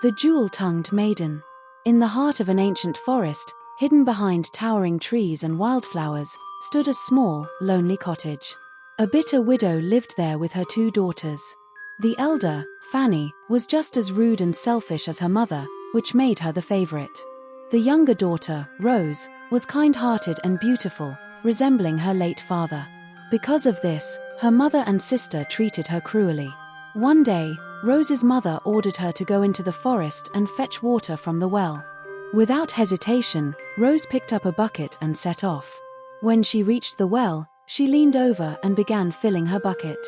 The Jewel-Tongued Maiden. In the heart of an ancient forest, hidden behind towering trees and wildflowers, stood a small, lonely cottage. A bitter widow lived there with her 2 daughters. The elder, Fanny, was just as rude and selfish as her mother, which made her the favorite. The younger daughter, Rose, was kind-hearted and beautiful, resembling her late father. Because of this, her mother and sister treated her cruelly. One day, Rose's mother ordered her to go into the forest and fetch water from the well. Without hesitation, Rose picked up a bucket and set off. When she reached the well, she leaned over and began filling her bucket.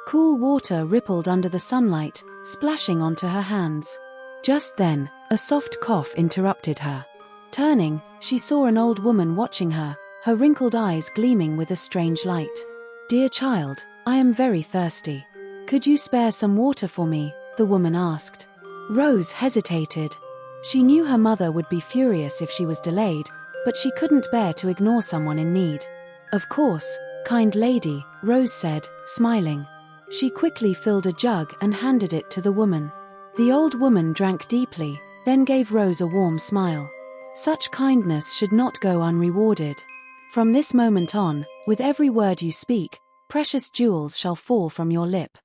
Cool water rippled under the sunlight, splashing onto her hands. Just then, a soft cough interrupted her. Turning, she saw an old woman watching her, her wrinkled eyes gleaming with a strange light. "Dear child, I am very thirsty. Could you spare some water for me?" the woman asked. Rose hesitated. She knew her mother would be furious if she was delayed, but she couldn't bear to ignore someone in need. "Of course, kind lady," Rose said, smiling. She quickly filled a jug and handed it to the woman. The old woman drank deeply, then gave Rose a warm smile. Such kindness should not go unrewarded. From this moment on, with every word you speak, precious jewels shall fall from your lip.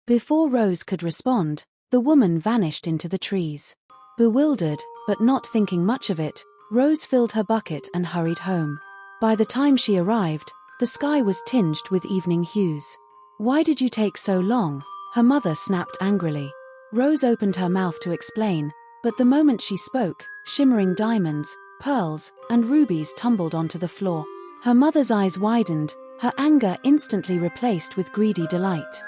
Before Rose could respond, the woman vanished into the trees. Bewildered, but not thinking much of it, Rose filled her bucket and hurried home. By the time she arrived, the sky was tinged with evening hues. "Why did you take so long?" her mother snapped angrily. Rose opened her mouth to explain, but the moment she spoke, shimmering diamonds, pearls, and rubies tumbled onto the floor. Her mother's eyes widened, her anger instantly replaced with greedy delight.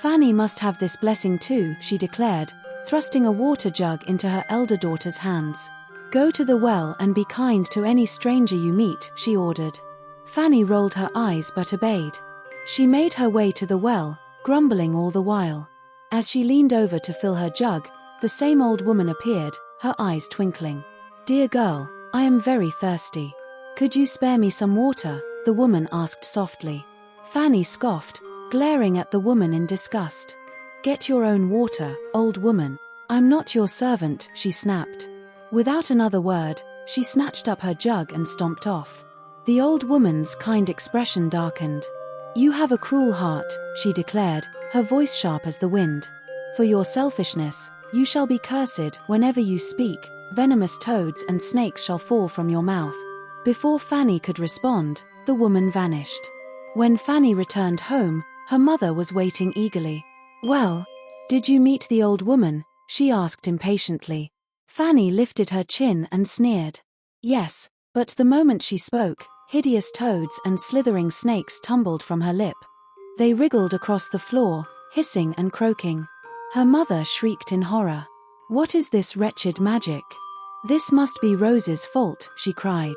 "Fanny must have this blessing too," she declared, thrusting a water jug into her elder daughter's hands. "Go to the well and be kind to any stranger you meet," she ordered. Fanny rolled her eyes but obeyed. She made her way to the well, grumbling all the while. As she leaned over to fill her jug, the same old woman appeared, her eyes twinkling. "Dear girl, I am very thirsty. Could you spare me some water?" the woman asked softly. Fanny scoffed, glaring at the woman in disgust. "Get your own water, old woman. I'm not your servant," she snapped. Without another word, she snatched up her jug and stomped off. The old woman's kind expression darkened. "You have a cruel heart," she declared, her voice sharp as the wind. "For your selfishness, you shall be cursed whenever you speak. Venomous toads and snakes shall fall from your mouth." Before Fanny could respond, the woman vanished. When Fanny returned home, her mother was waiting eagerly. "Well, did you meet the old woman?" she asked impatiently. Fanny lifted her chin and sneered. "Yes, but the moment she spoke, hideous toads and slithering snakes tumbled from her lip. They wriggled across the floor, hissing and croaking." Her mother shrieked in horror. "What is this wretched magic? This must be Rose's fault," she cried.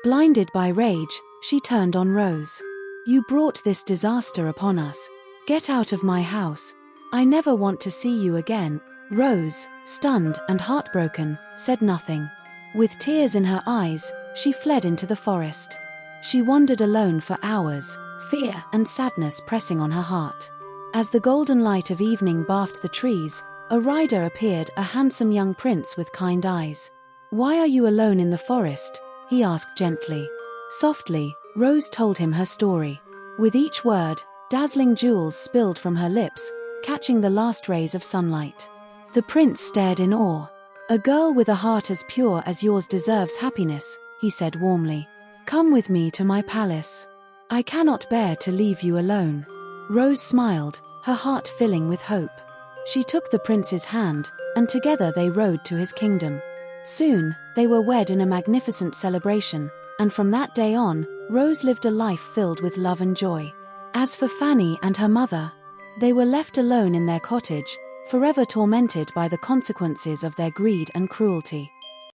Blinded by rage, she turned on Rose. "You brought this disaster upon us. Get out of my house. I never want to see you again." Rose, stunned and heartbroken, said nothing. With tears in her eyes, she fled into the forest. She wandered alone for hours, fear and sadness pressing on her heart. As the golden light of evening bathed the trees, a rider appeared, a handsome young prince with kind eyes. "Why are you alone in the forest?" he asked gently. Softly, Rose told him her story. With each word, dazzling jewels spilled from her lips, catching the last rays of sunlight. The prince stared in awe. "A girl with a heart as pure as yours deserves happiness," he said warmly. "Come with me to my palace. I cannot bear to leave you alone." Rose smiled, her heart filling with hope. She took the prince's hand, and together they rode to his kingdom. Soon, they were wed in a magnificent celebration, and from that day on, Rose lived a life filled with love and joy. As for Fanny and her mother, they were left alone in their cottage, forever tormented by the consequences of their greed and cruelty.